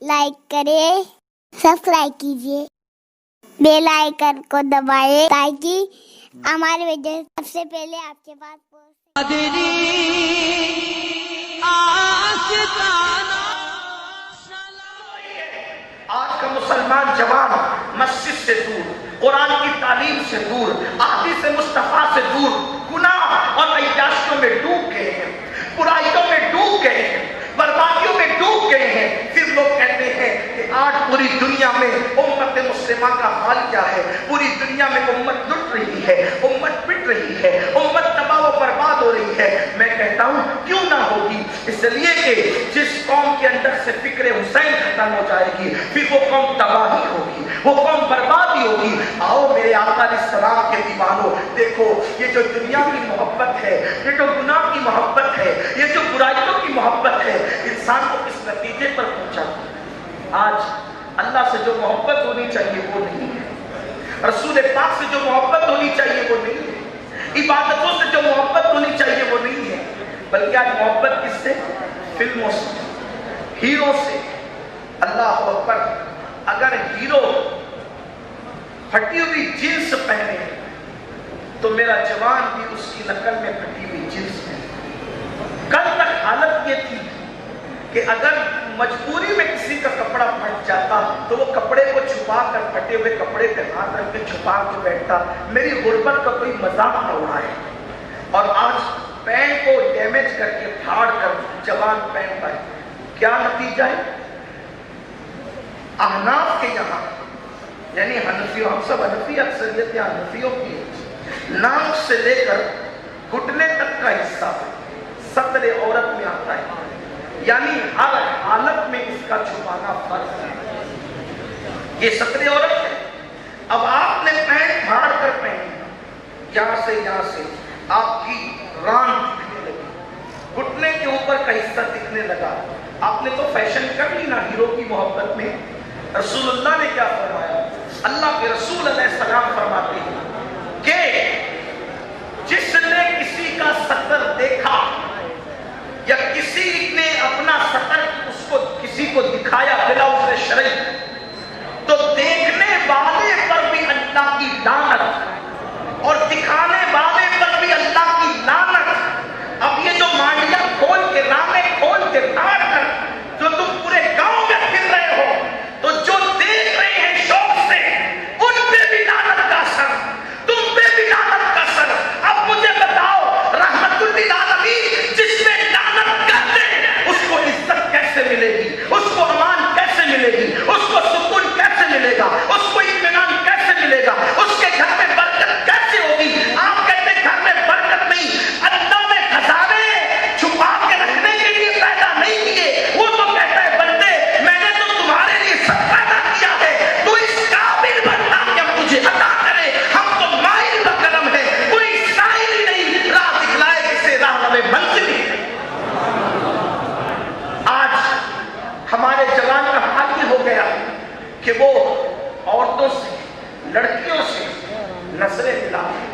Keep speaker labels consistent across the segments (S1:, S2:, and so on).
S1: Like کریں، subscribe کیجیے، bell icon کو دبائیں تاکہ ہماری ویڈیو سب سے پہلے آپ کے پاس پہنچے۔
S2: آج کا مسلمان جوان مسجد سے دور، قرآن کی تعلیم سے دور، احادیث مصطفیٰ سے دور، گناہ اور عیاشیوں میں ڈوب گئے ہیں، برائیوں میں ڈوب گئے ہیں، بربادیوں میں ڈوب گئے ہیں۔ پھر لوگ کہتے ہیں کہ آج پوری دنیا میں امت مسلمہ کا حال کیا ہے؟ پوری دنیا میں امت لٹ رہی ہے، امت پٹ رہی ہے، امت تباہ و برباد ہو رہی ہے۔ میں کہتا ہوں کیوں نہ ہوگی؟ اس لیے کہ جس قوم کے اندر سے فکر حسین ختم ہو جائے گی، پھر وہ قوم تباہی ہوگی، وہ قوم بربادی ہوگی۔ آؤ میرے آقا علیہ السلام کے دیوانوں، دیکھو یہ جو دنیا کی محبت ہے، یہ جو گناہ کی محبت ہے، یہ جو برائیوں کی محبت ہے، انسان کو کس نتیجے پر پہنچا۔ آج اللہ سے جو محبت ہونی چاہیے وہ نہیں ہے، رسول پاک سے جو محبت ہونی چاہیے وہ نہیں ہے، عبادتوں سے جو محبت ہونی چاہیے وہ نہیں ہے، بلکہ آج محبت کس سے؟ فلموں سے، ہیرو سے۔ اللہ اکبر! اگر ہیرو پھٹی ہوئی جنس پہنے تو میرا جوان بھی اس کی نقل میں پھٹی ہوئی جنس پہنے۔ کل تک حالت یہ تھی کہ اگر مجبوری میں کسی کا کپڑا پھٹ جاتا تو وہ کپڑے کو چھپا کر، پھٹے ہوئے کپڑے پہ ہاتھ رکھ کے چھپا کے بیٹھتا، میری غربت کا کوئی مذاق نہ اڑائے۔ اور آج پینٹ کو ڈیمیج کر کے پھاڑ کر جوان پہنتا ہے، کیا نتیجہ ہے؟ احناف کے یہاں، یعنی حنفیوں، ہم سب حنفی، اکثریت حنفیوں کی، ناک سے لے کر گھٹنے تک کا حصہ ستر عورت میں آتا ہے، یعنی ہر حالت میں اس کا چھپانا فرض ہے۔ یہ ستر عورت ہے۔ اب آپ نے پینٹ پھاڑ کر پہنی، یہاں سے آپ کی ران دکھنے لگی، گھٹنے کے اوپر کا حصہ دکھنے لگا۔ آپ نے تو فیشن کر لی نا ہیرو کی محبت میں۔ رسول اللہ نے کیا فرمایا؟ اللہ کے رسول علیہ السلام فرماتے ہیں کہ جس نے کسی کا سطر دیکھا یا کسی نے اپنا سطر اس کو کسی کو دکھایا بلا عذر شرعی، تو دیکھنے والے پر بھی اللہ کی لعنت اور دکھانے والے پر بھی اللہ کی لعنت۔ اب یہ جو مانڈیا کھول کے، رامے کھول کے کاٹ کر جو تم پورے گاؤں میں پھر رہے ہو، تو جو دیکھ رہے ہیں شوق سے ان پہ بھی لعنت کا اثر، تم پہ بھی لعنت کا اثر۔ اب مجھے بتاؤ، رحمت للعالمین جس پہ لعنت کرتے ہیں اس کو عزت کیسے ملے گی؟ اس کو امان کیسے ملے گی؟ اس کو سکون کیسے ملے گا؟ اس کو اطمینان کیسے ملے گا؟ اس کے گھر میں برکت کیسے ہوگی؟ آپ کہتے ہیں گھر میں برکت نہیں، اللہ نے خزانے چھپا کے رکھنے کے لیے پیدا نہیں کیے۔ وہ تو کہتا ہے بندے میں نے تو تمہارے لیے سب پیدا کیا ہے، تو اس قابل بننا کہ مجھے عطا کرے۔ ہم تو مائل بکرم ہے، کوئی سائل ہی نہیں، راہ دکھلائے کسے راہ ہمیں منزل ہی نہیں۔ آج ہمارے جوان کا حال یہ ہو گیا کہ وہ عورتوں سے، لڑکیوں سے نظریں ملا ہے،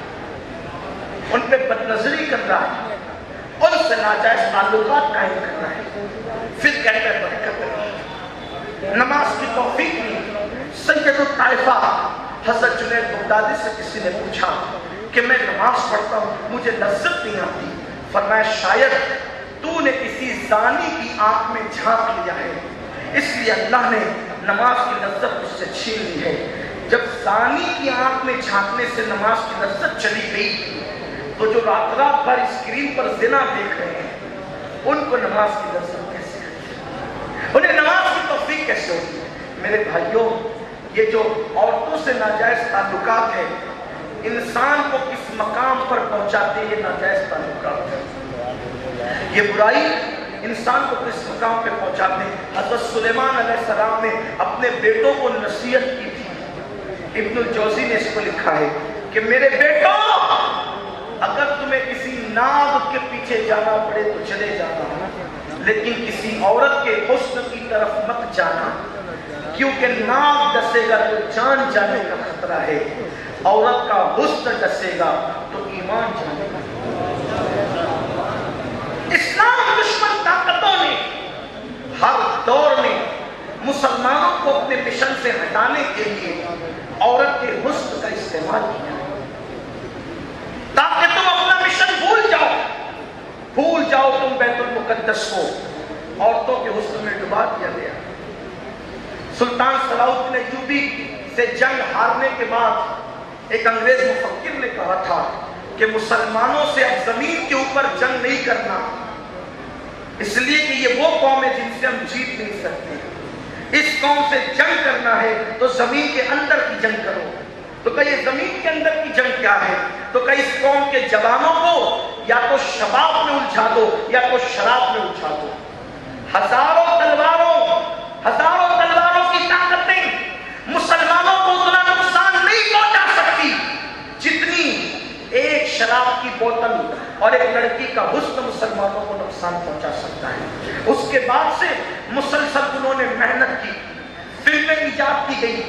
S2: ان پہ بد نظری کر رہا ہے، ان سے ناجائز تعلقات قائم کر رہا ہے، پھر کہتے ہیں برکت نہیں، نماز کی توفیق نہیں۔ سید الطائفہ حضرت جنید بغدادی سے کسی نے پوچھا کہ میں نماز پڑھتا ہوں مجھے لذت نہیں آتی، فرمایا شاید تو نے کسی زانی کی آنکھ میں جھانک لیا ہے، اس لیے اللہ نے نماز کی لذت اس سے چھین لی ہے۔ جب زانی کی آنکھ میں جھانکنے سے نماز کی لذت چلی گئی تو جو رات رات بھر اسکرین پر زنا دیکھ رہے ہیں ان کو نماز کی لذت کیسے ہوگی؟ انہیں نماز کی توفیق کیسے ہوگی؟ میرے بھائیوں، یہ جو عورتوں سے ناجائز تعلقات ہیں انسان کو کس مقام پر پہنچاتے ہیں؟ یہ ناجائز تعلقات ہیں، یہ برائی انسان کو کس مقام پہ پہنچاتے ہیں؟ حضرت سلیمان علیہ السلام نے اپنے بیٹوں کو نصیحت کی تھی، ابن الجوزی نے اس کو لکھا ہے کہ میرے بیٹوں اگر تمہیں کسی ناگ کے پیچھے جانا پڑے تو چلے جانا، لیکن کسی عورت کے حسن کی طرف مت جانا، کیونکہ ناگ ڈسے گا تو جان جانے کا خطرہ ہے، عورت کا حسن ڈسے گا تو ایمان جانے کا۔ اسلام دشمن طاقتوں نے ہر دور میں मुसलमानों को अपने मिशन से हटाने के लिए औरत के हुस्न का इस्तेमाल किया, ताकि तुम अपना मिशन भूल जाओ तुम बैतुल मुकद्दस को औरतों के हुस्न में डुबा दिया गया। सुल्तान सलाउद्दीन अय्यूबी से जंग हारने के बाद एक अंग्रेज मुफक्किर ने कहा था कि मुसलमानों से अब जमीन के ऊपर जंग नहीं करना, इसलिए कि ये वो कौम है जिनसे हम जीत नहीं सकते। इस कौम से जंग करना है तो जमीन के अंदर की जंग करो। तो कहीं जमीन के अंदर की जंग क्या है? तो कहीं इस कौम के जवानों को या तो शबाब में उलझा दो या तो शराब में उलझा दो। हजारों तलवारों की ताकतें मुसलमानों को उतना नुकसान नहीं पहुंचा सकती जितनी एक शराब की बोतल और एक लड़की का हुस्न मुसलमानों को नुकसान पहुंचा सकता है। उसके बाद से मुसलसल उन्होंने मेहनत की, फिल्में इजाद की गई,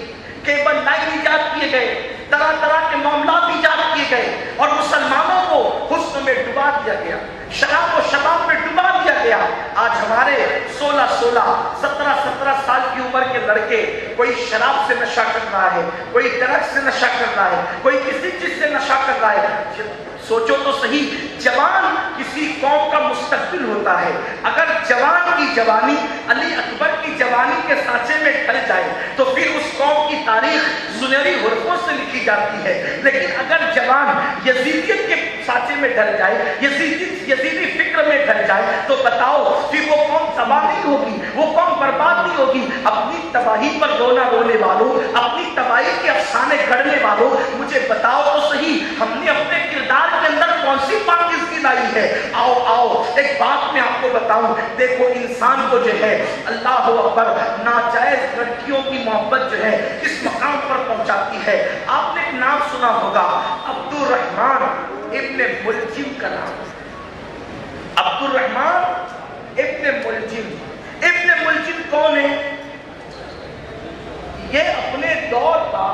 S2: केबल लाइन इजाद किए गए, तरह तरह के मामला इजाद किए गए और मुसलमानों को हुस्न में डुबा दिया गया, शराब और शबाब में डुबा दिया गया। आज हमारे 16-16, 17-17 साल की उम्र के लड़के, कोई शराब से नशा कर रहा है, कोई ड्रग्स से नशा कर रहा है, कोई किसी चीज से नशा कर रहा है। सोचो तो सही, जवान किसी कौम का मुस्तकबिल होता है। अगर जवान की जवानी अली अकबर की जवानी के सांचे में ढल जाए तो फिर उस कौम की तारीख सुनहरी हुर्फों से लिखी जाती है। लेकिन अगर जवान यजीदियत के सांचे में ढल जाए, यजीदी फिक्र में ढल जाए, तो बताओ फिर वो कौम तबाह नहीं होगी, वो कौम बर्बाद नहीं होगी। अपनी तबाही पर रोना रोने वालों, अपनी तबाही के अफसाने गढ़ने वालों, मुझे बताओ तो सही, हमने अपने किरदार के अंदर कौन सी पाकिज़गी लाई है? आओ एक बात मैं आपको बताऊं। देखो इंसान को जो है अल्लाह अकबर नाजायज लड़कियों की मोहब्बत जो है किस मकाम पर पहुंचाती है। आपने एक नाम सुना होगा, अब्दुर्रहमान इब्ने मुलजिम का नाम। अब्दुर्रहमान इब्ने मुलजिम कौन है? ये अपने दौर का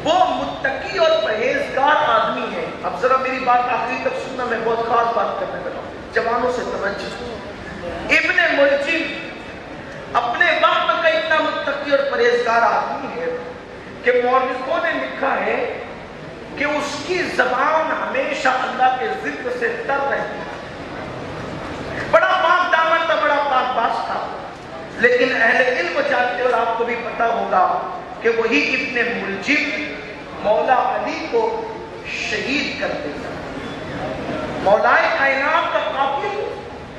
S2: वो मुत्तकी और परहेजगार आदमी है। अब जरा मेरी बात आखिरी तक सुनना, मैं बहुत खास बात करने लगा हूं, जवानों से तवज्जो। इब्ने मुलजिम अपने वक्त का इतना मुत्तकी और परहेजगार आदमी है कि मौलिकों ने लिखा है कि उसकी जबान हमेशा अल्लाह के जिक्र से तर रहती है। बड़ा पाक दामन था, बड़ा पाक बाज था, लेकिन अहले इल्म जानते और आपको भी पता होगा कि वही इब्ने मुलजिम मौला अली को शहीद कर देता। मौलाए कायनात का कातिल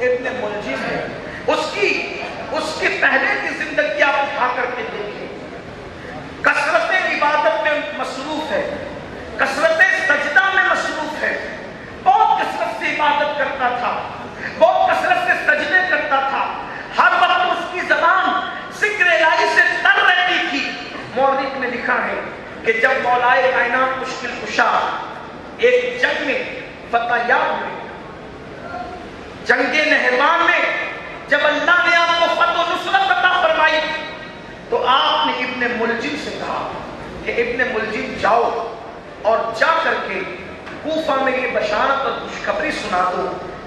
S2: इब्ने मुलजिम है। उसकी पहले की जिंदगी आप उठा करके देखिए, कसरत इबादत में मसरूफ है, कसरत सजदा में मसरूफ है, बहुत कसरत से इबादत करता था, बहुत कसरत से सजदे करता था, हर वक्त उसकी जबान जिक्र इलाही से तर रहती थी। मौलिक ने लिखा है कि जब मौलाए कायनात मुश्किल कुशा एक जंग में फतह याब हुई, जंगे नहरवान में जब अल्लाह ने आपको फतह नुसरत अता फरमाई, तो आपने इब्ने मुलजिम से कहा कि इब्ने मुलजिम जाओ और जा करके कूफा में ये बशारत और खुशखबरी सुना दो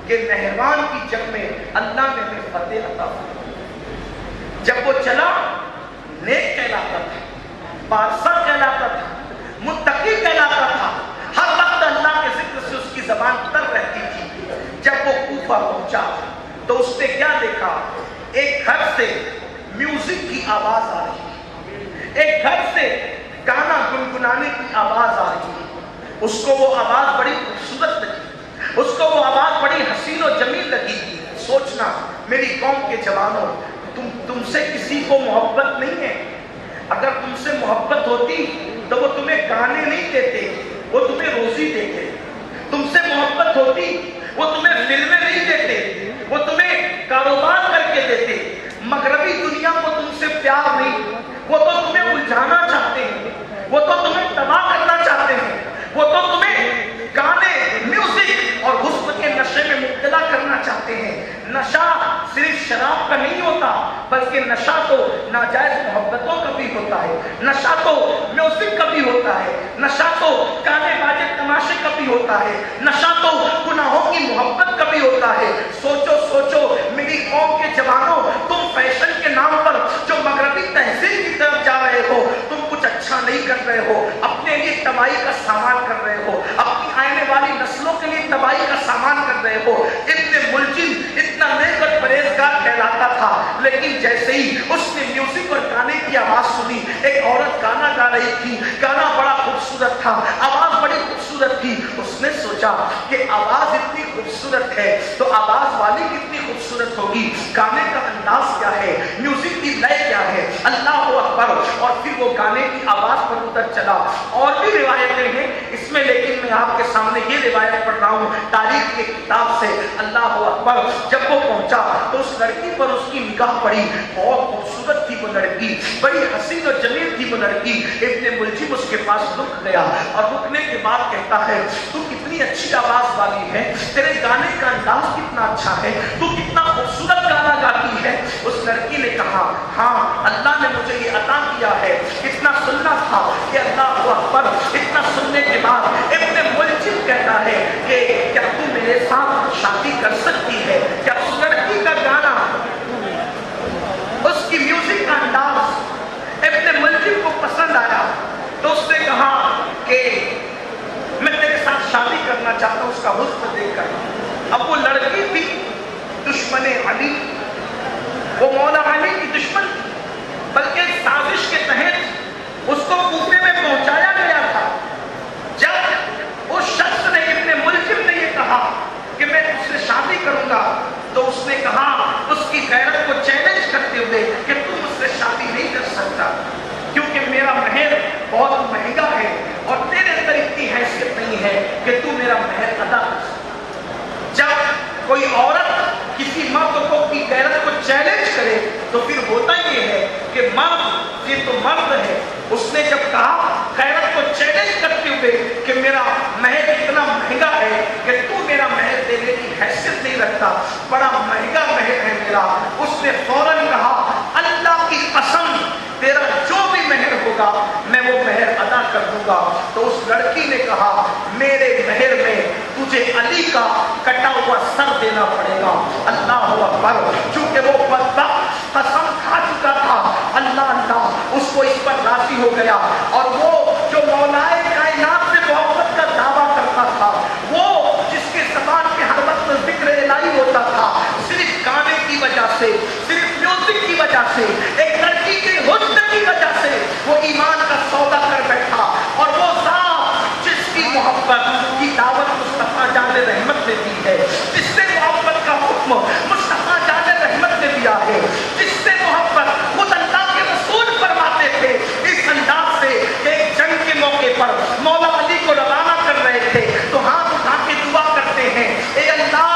S2: कि नहरवान की जंग में अल्लाह ने हमें फतेह अता फरमाई। जब वो चला, नेक कहलाता था, बादशाह कहलाता था, मुत्तकी कहलाता था, हर वक्त अल्लाह के जिक्र से उसकी जबान तर रहती थी। जब वो कूफा पहुंचा तो उसने क्या देखा? एक घर से म्यूजिक की आवाज आ रही है, एक घर से गाना गुनगुनाने की आवाज आ रही है। उसको वो आवाज बड़ी खूबसूरत लगी, उसको वो आवाज बड़ी हसीन और जमील लगी। सोचना मेरी कौम के जवानों, तुमसे किसी को मोहब्बत नहीं है। अगर तुमसे मोहब्बत होती तो वो तुम्हें गाने नहीं देते, वो तुम्हें रोजी देते। तुमसे मोहब्बत होती वो तुम्हें फिल्में नहीं देते, वो तुम्हें कारोबार करके देते। मगरबी दुनिया को तुमसे प्यार नहीं, वो तो तुम्हें उलझाना चाहते हैं, वो तो तुम्हें तबाह करना चाहते हैं, वो तो तुम्हें गाने, म्यूजिक और हुस्न के नशे में मुब्तला करना चाहते हैं। नशा सिर्फ शराब का नहीं होता, बल्कि नशा तो नाजायज मोहब्बतों का भी होता है, नशा तो म्यूजिक का भी होता है, नशा तो गाने बाजे तमाशे का भी होता है, नशा तो गुनाहों की मोहब्बत का भी होता है। सोचो मेरी कौम के जवानों, तुम फैशन के नाम पर रहे हो, अपने लिए तबाही का सामान कर रहे हो, अपनी आने वाली नस्लों के लिए तबाही का सामान कर रहे हो। इब्ने मुलजिम इतना नेक और परहेजगार कहलाता था, लेकिन जैसे ही उसने म्यूजिक और गाने की आवाज सुनी, एक औरत गाना गा रही थी, गाना बड़ा खूबसूरत था, आवाज बड़ी खूबसूरत थी, उसने सोचा कि आवाज इतनी खूबसूरत है तो आवाज वाली कितनी खूबसूरत होगी, गाने का अंदाज क्या है, म्यूजिक की लय क्या है, अल्लाह अकबर। और फिर वो गाने की आवाज पर उतर चला। और भी रिवायतें हैं इसमें, लेकिन मैं आपके सामने ये रिवायत पढ़ रहा हूँ तारीख की किताब से। अल्लाह अकबर। जब वो पहुंचा तो उस लड़की पर उसकी निगाह पड़ी, बहुत खूबसूरत थी वो लड़की, बड़ी हसीन और जमील थी वो लड़की। इब्ने मुलजिम उसके पास रुक गया और रुकने के बाद कहता है, तू कितनी अच्छी आवाज वाली है, तेरे गाने का अंदाज कितना अच्छा है, तू कितना खूबसूरत गाना गाती है। उस लड़की ने कहा, हाँ अल्लाह ने मुझे ये अता किया है, इतना सुनना था कि अल्लाह अकबर। इतना सुनने के बाद इब्ने मुलजिम कहता है कि क्या तू मेरे साथ शादी कर सकती है? क्या उस लड़की का गाना, उसकी म्यूजिक का अंदाज इब्ने मुलजिम को पसंद आया तो उसने कहा कि मैं तेरे साथ शादी करना चाहता हूं उसका हुस्न देखकर। अब वो लड़की भी दुश्मन अली, वो मौला अली की दुश्मन, बल्कि एक साजिश के तहत उसको कूफे में पहुंचाया गया था। जब उस शख्स ने, इब्ने मुलजिम ने ये कहा कि मैं तुझसे शादी करूंगा, तो उसने कहा उसकी गैरत को चैलेंज करते हुए कि तू मुझसे शादी नहीं कर सकता, क्योंकि मेरा महर बहुत महंगा है और तेरे अंदर इतनी हैसियत नहीं है कि तू मेरा महर अदा कर सके। जब कोई औरत किसी मर्द को की गैरत को चैलेंज करे तो फिर होता ये है कि मर्द, ये तो मर्द है, उसने जब कहा गैरत को चैलेंज करते हुए कि मेरा महर इतना महंगा है कि तू मेरा महर देने की हैसियत नहीं रखता, बड़ा महंगा महर है मेरा, उसने फौरन कहा अल्लाह की कसम तेरा जो भी महर होगा मैं वो महर अदा कर दूंगा। तो उस लड़की ने कहा मेरे महर में तुझे अली का कटा हुआ सर देना पड़ेगा। अल्लाह अकबर। चूंकि वो बदबख्त कसम खा चुका था, अल्लाह अल्लाह उसको इस पर राजी हो गया। और वो जो मौलाए कायनात से मोहब्बत का दावा करता था, वो जिसके ज़बान पे हर वक्त जिक्र इलाही होता था, सिर्फ गाने की वजह से, सिर्फ म्यूजिक की वजह से, एक लड़की के हुस्न की वजह से वो ईमान का सौदा कर बैठा। और वो ज़ात जिसकी मोहब्बत की दावत मुस्तफा जाने रहमत ने दी है, जिससे मोहब्बत का हुक्म मुस्तफा जाने रहमत ने दिया है, जिससे मोहब्बत खुद अल्लाह के रसूल फरमाते थे, इस अंदाज से एक जंग के मौके पर मौला अली को रवाना कर रहे थे तो हाथ उठा के दुआ करते हैं, ए अल्लाह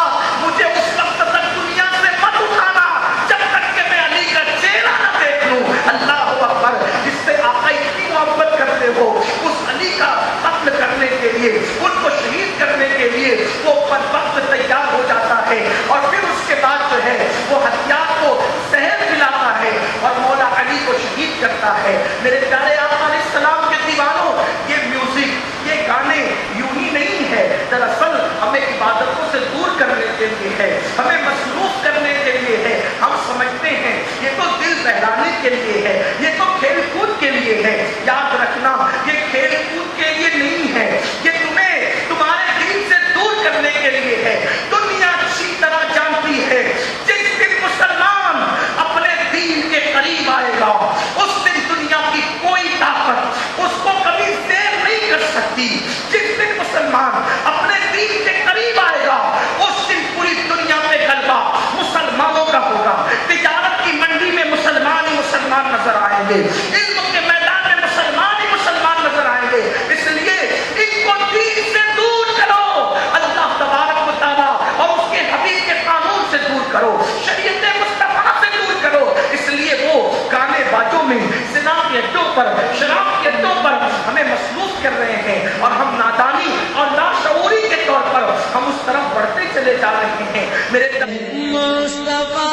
S2: मुझे उस वक्त तक दुनिया से मत उठाना जब तक कि मैं अली का चेहरा न देख लूं। अल्लाह अकबर। जिससे आका इतनी मोहब्बत करते हो, उस अली का कत्ल करने के लिए, उनको शहीद करने के लिए वो पर वक्त तैयार हो जाता है। और फिर उसके बाद जो है वो हथियार को सहर दिलाता है और मौला अली को शहीद करता है। मेरे प्यारे आका अलैहिस्सलाम के दीवानों, ये म्यूजिक, ये गाने यूं ही नहीं है, दरअसल हमें इबादतों से दूर करने के लिए है, हमें मसरूफ करने के लिए है। हम समझते हैं ये तो दिल बहलाने के लिए है, ये तो खेल कूद के लिए है। याद रखना ये खेल कूद के लिए नहीं है, ये तुम्हें तुम्हारे दिल से दूर करने के लिए है। दुनिया अच्छी तरह जानती है जिस दिन मुसलमान अपने दीन के करीब आएगा, उस दिन दुनिया की कोई ताकत उसको कभी देर नहीं कर सकती। जिस दिन मुसलमान अपने दीन के करीब आएगा, उस दिन पूरी दुनिया पे गलबा मुसलमानों का होगा। तिजारत की मंडी में मुसलमान ही मुसलमान नजर आएंगे, इल्म के मैदान में मुसलमान ही मुसलमान नजर आएंगे। इसलिए इनको दीन से दूर करो, अल्लाह तबारक व तआला और उसके हबीब के कानून से दूर करो, शरीयत मुस्तफा से दूर करो। इसलिए वो गाने बाजों में, ज़िना के अड्डों पर, शराब के अड्डों पर हमें मसरूफ कर रहे हैं और हम नादानी और लाशऊरी के तौर पर हम उस तरफ बढ़ते चले जा रहे हैं। मेरे
S3: मुस्तफा